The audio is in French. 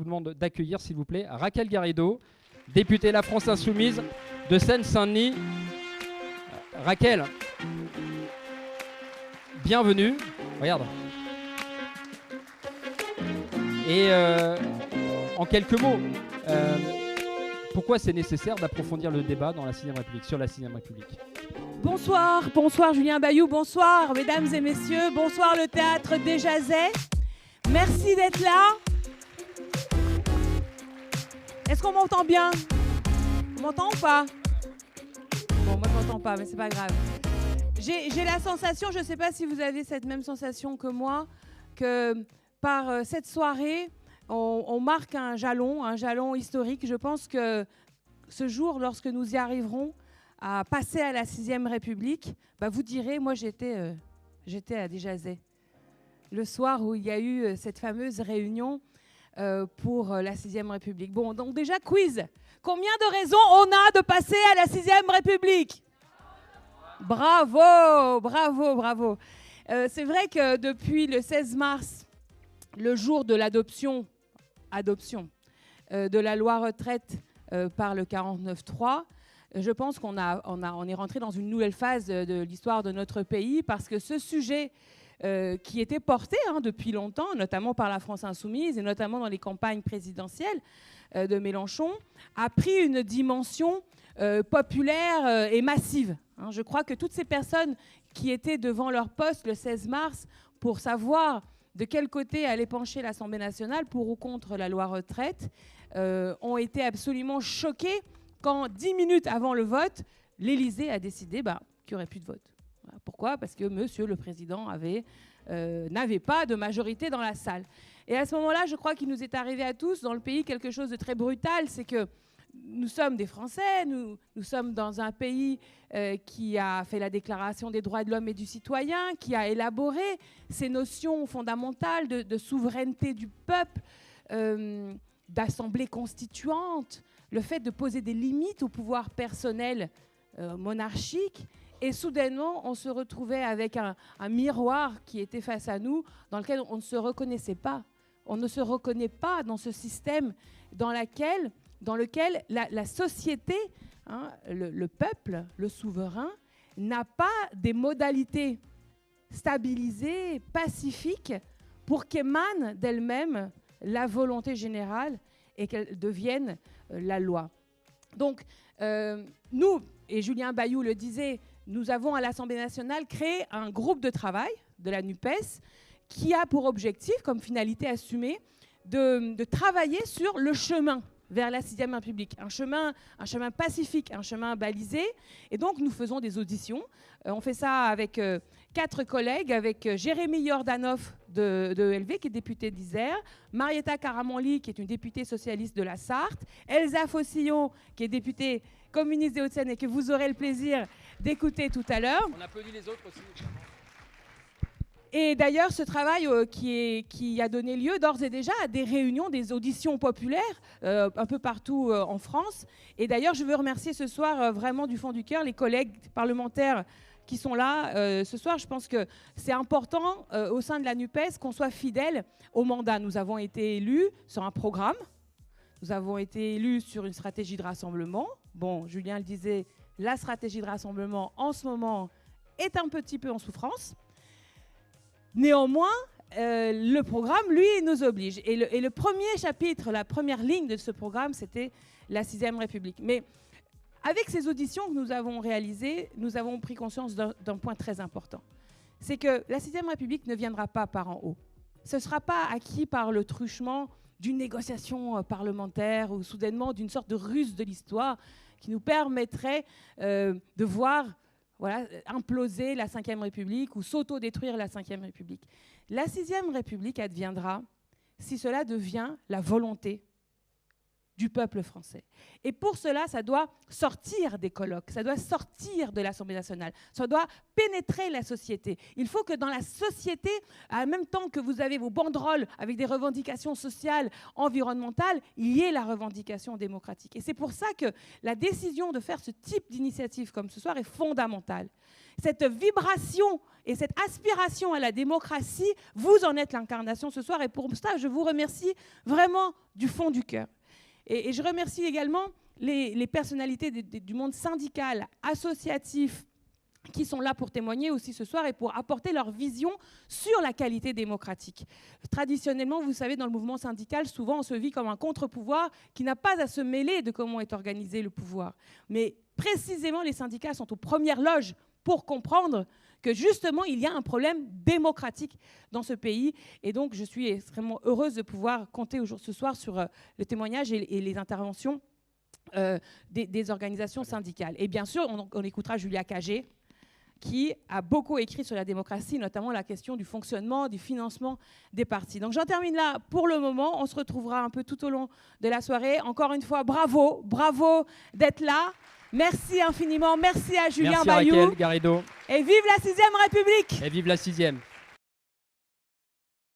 vous demande d'accueillir, s'il vous plaît, Raquel Garrido, députée La France Insoumise de Seine-Saint-Denis. Raquel, bienvenue. Regarde. Et en quelques mots, pourquoi c'est nécessaire d'approfondir le débat dans la 6ème République, sur la 6ème République? Bonsoir, bonsoir Julien Bayou, bonsoir mesdames et messieurs, bonsoir le théâtre des Jazets. Merci d'être là. Est-ce qu'on m'entend bien? On m'entend ou pas? Bon, moi je m'entends pas, mais c'est pas grave. J'ai la sensation, je ne sais pas si vous avez cette même sensation que moi, que par cette soirée, on marque un jalon historique. Je pense que ce jour, lorsque nous y arriverons, à passer à la 6ème République, bah vous direz, moi j'étais à Desjazets. Le soir où il y a eu cette fameuse réunion pour la 6ème République. Bon, donc déjà, quiz. Combien de raisons on a de passer à la 6ème République? Bravo, bravo, bravo. C'est vrai que depuis le 16 mars, le jour de l'adoption de la loi retraite par le 49.3, je pense qu'on est rentré dans une nouvelle phase de l'histoire de notre pays parce que ce sujet qui était porté depuis longtemps, notamment par la France Insoumise et notamment dans les campagnes présidentielles de Mélenchon, a pris une dimension populaire et massive. Je crois que toutes ces personnes qui étaient devant leur poste le 16 mars pour savoir de quel côté allait pencher l'Assemblée nationale pour ou contre la loi retraite ont été absolument choquées quand 10 minutes avant le vote, l'Élysée a décidé qu'il n'y aurait plus de vote. Voilà. Pourquoi? Parce que Monsieur le Président n'avait pas de majorité dans la salle. Et à ce moment-là, je crois qu'il nous est arrivé à tous dans le pays quelque chose de très brutal, c'est que nous sommes des Français, nous sommes dans un pays qui a fait la Déclaration des droits de l'homme et du citoyen, qui a élaboré ces notions fondamentales de souveraineté du peuple, d'assemblée constituante, le fait de poser des limites au pouvoir personnel monarchique. Et soudainement, on se retrouvait avec un miroir qui était face à nous, dans lequel on ne se reconnaissait pas. On ne se reconnaît pas dans ce système dans lequel la société, le peuple, le souverain, n'a pas des modalités stabilisées, pacifiques, pour qu'émane d'elle-même la volonté générale et qu'elle devienne la loi. Donc, nous, et Julien Bayou le disait, nous avons à l'Assemblée nationale créé un groupe de travail de la NUPES qui a pour objectif, comme finalité assumée, de travailler sur le chemin vers la 6ème République. Un chemin pacifique, un chemin balisé. Et donc, nous faisons des auditions. On fait ça avec 4 collègues, avec Jérémy Yordanov de ELV, qui est député d'Isère, Marietta Karamanli, qui est une députée socialiste de la Sarthe, Elsa Fossillon, qui est députée communiste des Hauts-de-Seine et que vous aurez le plaisir d'écouter tout à l'heure. On applaudit les autres aussi. Et d'ailleurs, ce travail qui a donné lieu d'ores et déjà à des réunions, des auditions populaires un peu partout en France. Et d'ailleurs, je veux remercier ce soir vraiment du fond du cœur les collègues parlementaires qui sont là ce soir. Je pense que c'est important au sein de la NUPES qu'on soit fidèle au mandat. Nous avons été élus sur un programme, nous avons été élus sur une stratégie de rassemblement. Bon, Julien le disait, la stratégie de rassemblement en ce moment est un petit peu en souffrance. Néanmoins, le programme, lui, nous oblige. Et le premier chapitre, la première ligne de ce programme, c'était la 6ème République. Mais avec ces auditions que nous avons réalisées, nous avons pris conscience d'un point très important. C'est que la 6ème République ne viendra pas par en haut. Ce ne sera pas acquis par le truchement d'une négociation parlementaire ou soudainement d'une sorte de ruse de l'histoire qui nous permettrait de voir imploser la 5e République ou s'auto-détruire la 5e République. La 6e République adviendra si cela devient la volonté du peuple français. Et pour cela, ça doit sortir des colloques, ça doit sortir de l'Assemblée nationale, ça doit pénétrer la société. Il faut que dans la société, en même temps que vous avez vos banderoles avec des revendications sociales, environnementales, il y ait la revendication démocratique. Et c'est pour ça que la décision de faire ce type d'initiative comme ce soir est fondamentale. Cette vibration et cette aspiration à la démocratie, vous en êtes l'incarnation ce soir. Et pour ça, je vous remercie vraiment du fond du cœur. Et je remercie également les personnalités du monde syndical, associatif, qui sont là pour témoigner aussi ce soir et pour apporter leur vision sur la qualité démocratique. Traditionnellement, vous savez, dans le mouvement syndical, souvent on se vit comme un contre-pouvoir qui n'a pas à se mêler de comment est organisé le pouvoir. Mais précisément, les syndicats sont aux premières loges pour comprendre que justement, il y a un problème démocratique dans ce pays. Et donc, je suis extrêmement heureuse de pouvoir compter ce soir sur le témoignage et les interventions des organisations syndicales. Et bien sûr, on écoutera Julia Cagé, qui a beaucoup écrit sur la démocratie, notamment la question du fonctionnement, du financement des partis. Donc j'en termine là pour le moment. On se retrouvera un peu tout au long de la soirée. Encore une fois, bravo, bravo d'être là. Merci infiniment. Merci à Julien Bayou. Merci Raquel Garrido. Et vive la 6e République. Et vive la 6e.